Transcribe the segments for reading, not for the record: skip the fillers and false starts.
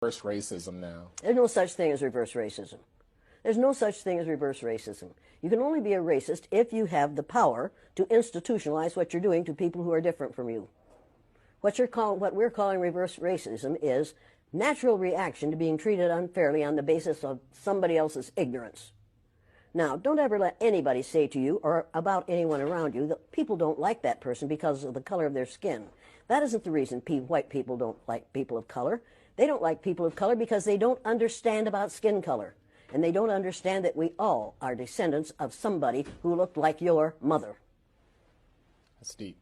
reverse racism now. There's no such thing as reverse racism. There's no such thing as reverse racism. You can only be a racist if you have the power to institutionalize what you're doing to people who are different from you. What we're calling reverse racism is natural reaction to being treated unfairly on the basis of somebody else's ignorance. Now, don't ever let anybody say to you or about anyone around you that people don't like that person because of the color of their skin. That isn't the reason white people don't like people of color. They don't like people of color because they don't understand about skin color. And they don't understand that we all are descendants of somebody who looked like your mother. That's deep.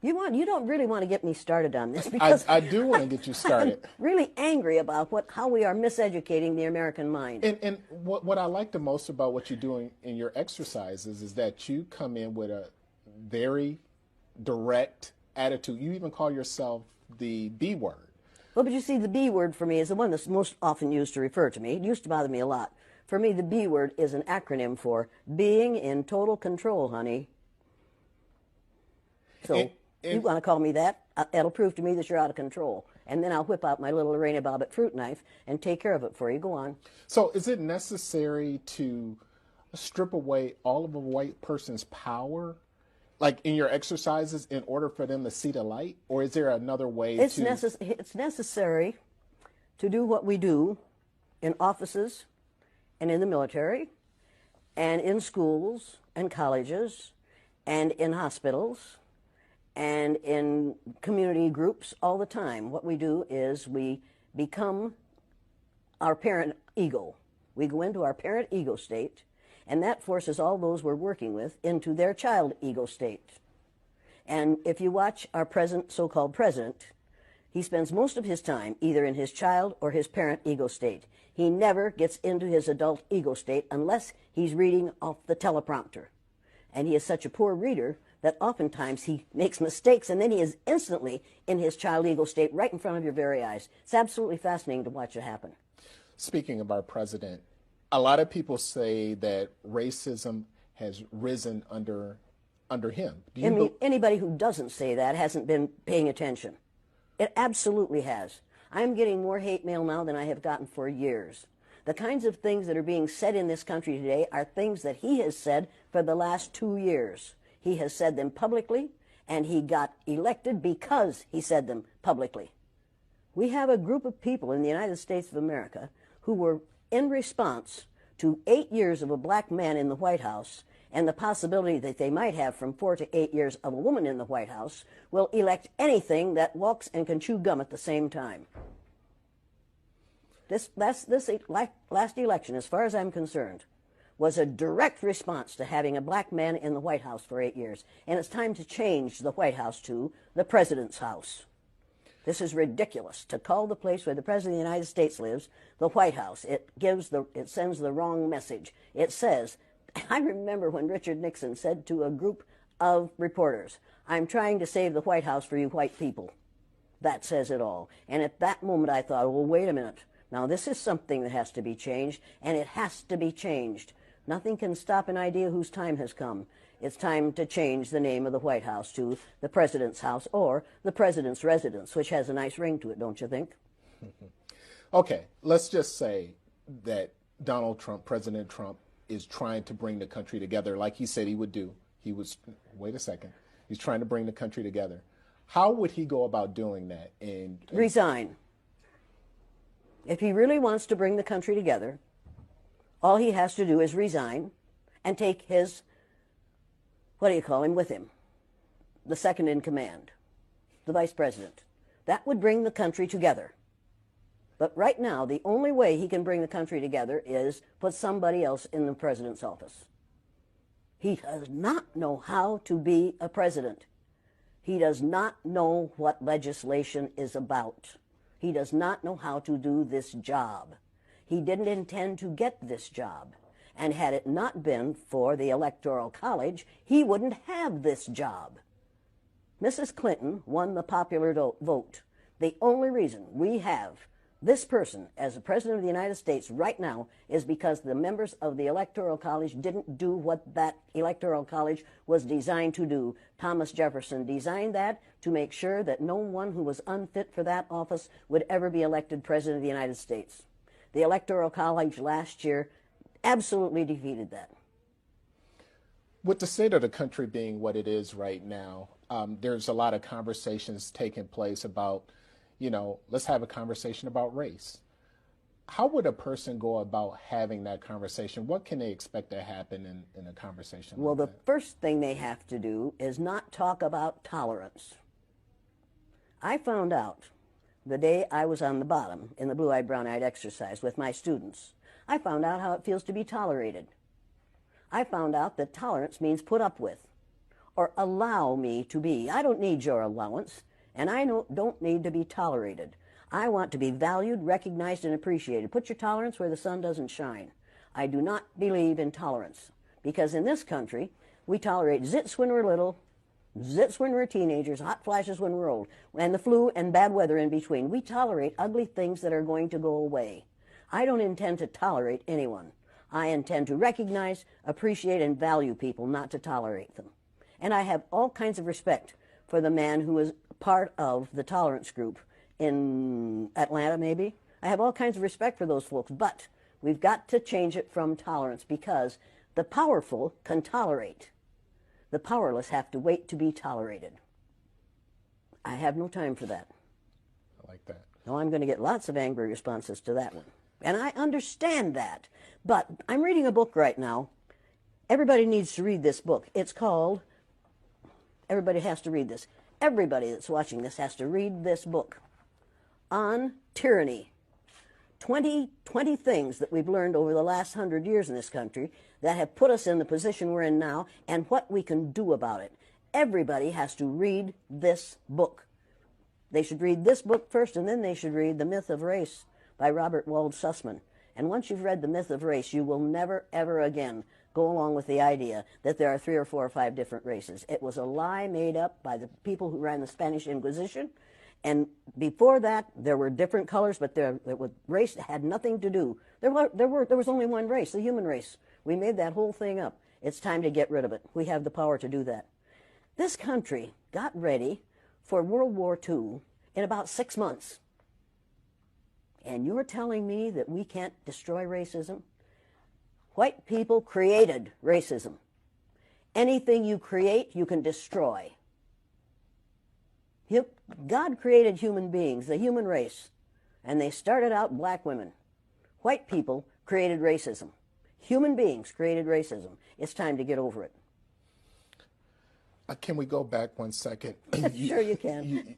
You don't really want to get me started on this because I do want to get you started. I'm really angry about how we are miseducating the American mind. And what I like the most about what you're doing in your exercises is that you come in with a very direct attitude. You even call yourself the B word. Well, but you see, the B word for me is the one that's most often used to refer to me. It used to bother me a lot. For me, the B word is an acronym for being in total control, honey. So you want to call me that? That'll prove to me that you're out of control. And then I'll whip out my little Lorena Bobbitt fruit knife and take care of it for you. Go on. So is it necessary to strip away all of a white person's power, like in your exercises, in order for them to see the light? Or is there another way It's necessary to do what we do in offices and in the military and in schools and colleges and in hospitals and in community groups all the time. What we do is we become our parent ego. We go into our parent ego state, and that forces all those we're working with into their child ego state. And if you watch our present so-called president, he spends most of his time either in his child or his parent ego state. He never gets into his adult ego state unless he's reading off the teleprompter. And he is such a poor reader that oftentimes he makes mistakes, and then he is instantly in his child ego state right in front of your very eyes. It's absolutely fascinating to watch it happen. Speaking of our president, a lot of people say that racism has risen under him. Anybody who doesn't say that hasn't been paying attention. It absolutely has. I'm getting more hate mail now than I have gotten for years. The kinds of things that are being said in this country today are things that he has said for the last 2 years. He has said them publicly, and he got elected because he said them publicly. We have a group of people in the United States of America who were in response to 8 years of a black man in the White House and the possibility that they might have from 4 to 8 years of a woman in the White House, will elect anything that walks and can chew gum at the same time. This last election, as far as I'm concerned, was a direct response to having a black man in the White House for 8 years. And it's time to change the White House to the President's house. This is ridiculous to call the place where the President of the United States lives the White House. It sends the wrong message. It says, I remember when Richard Nixon said to a group of reporters, "I'm trying to save the White House for you white people." That says it all. And at that moment I thought, well, wait a minute. Now this is something that has to be changed, and it has to be changed. Nothing can stop an idea whose time has come. It's time to change the name of the White House to the President's house or the President's residence, which has a nice ring to it, don't you think? Okay, let's just say that Donald Trump, President Trump, is trying to bring the country together like he said he would do. Wait a second, he's trying to bring the country together. How would he go about doing that? Resign. If he really wants to bring the country together, all he has to do is resign and take his, with him? The second in command, the vice president. That would bring the country together. But right now, the only way he can bring the country together is put somebody else in the president's office. He does not know how to be a president. He does not know what legislation is about. He does not know how to do this job. He didn't intend to get this job. And had it not been for the Electoral College, he wouldn't have this job. Mrs. Clinton won the popular vote. The only reason we have this person as the President of the United States right now is because the members of the Electoral College didn't do what that Electoral College was designed to do. Thomas Jefferson designed that to make sure that no one who was unfit for that office would ever be elected President of the United States. The Electoral College last year absolutely defeated that. With the state of the country being what it is right now, there's a lot of conversations taking place about, let's have a conversation about race. How would a person go about having that conversation? What can they expect to happen in a conversation Well, like the that? first thing they have to do is not talk about tolerance. I found out the day I was on the bottom in the blue-eyed, brown-eyed exercise with my students. I found out how it feels to be tolerated. I found out that tolerance means put up with or allow me to be. I don't need your allowance, and I don't need to be tolerated. I want to be valued, recognized, and appreciated. Put your tolerance where the sun doesn't shine. I do not believe in tolerance because in this country, we tolerate zits when we're little, zits when we're teenagers, hot flashes when we're old, and the flu and bad weather in between. We tolerate ugly things that are going to go away. I don't intend to tolerate anyone. I intend to recognize, appreciate, and value people, not to tolerate them. And I have all kinds of respect for the man who is part of the tolerance group in Atlanta, maybe. I have all kinds of respect for those folks, but we've got to change it from tolerance because the powerful can tolerate. The powerless have to wait to be tolerated. I have no time for that. I like that. No, I'm going to get lots of angry responses to that one. And I understand that. But I'm reading a book right now. Everybody needs to read this book. It's called, everybody has to read this. Everybody that's watching this has to read this book on tyranny. 20 things that we've learned over the last 100 years in this country that have put us in the position we're in now and what we can do about it. Everybody has to read this book. They should read this book first, and then they should read The Myth of Race by Robert Wald Sussman. And once you've read The Myth of Race, you will never, ever again go along with the idea that there are 3 or 4 or 5 different races. It was a lie made up by the people who ran the Spanish Inquisition. And before that, there were different colors, but race had nothing to do. There was only one race, the human race. We made that whole thing up. It's time to get rid of it. We have the power to do that. This country got ready for World War II in about 6 months. And you're telling me that we can't destroy racism? White people created racism. Anything you create, you can destroy. God created human beings, the human race, and they started out black women. White people created racism. Human beings created racism. It's time to get over it. Can we go back 1 second? Sure you can.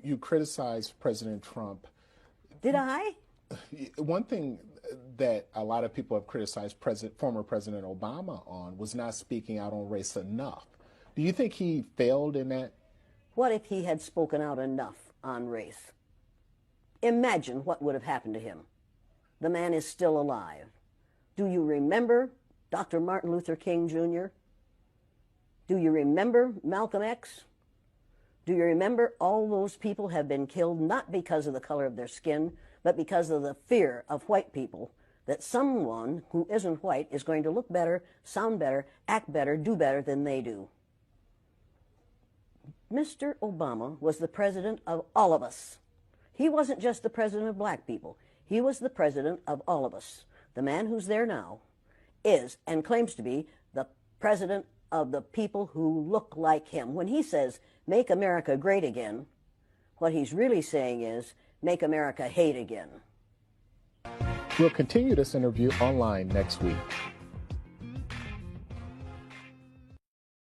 You criticized President Trump. Did I? One thing that a lot of people have criticized former President Obama on was not speaking out on race enough. Do you think he failed in that? What if he had spoken out enough on race? Imagine what would have happened to him. The man is still alive. Do you remember Dr. Martin Luther King Jr.? Do you remember Malcolm X? Do you remember all those people have been killed not because of the color of their skin, but because of the fear of white people that someone who isn't white is going to look better, sound better, act better, do better than they do? Mr. Obama was the president of all of us. He wasn't just the president of black people. He was the president of all of us. The man who's there now is and claims to be the president of the people who look like him. When he says, "Make America great again," what he's really saying is, "Make America hate again." We'll continue this interview online next week.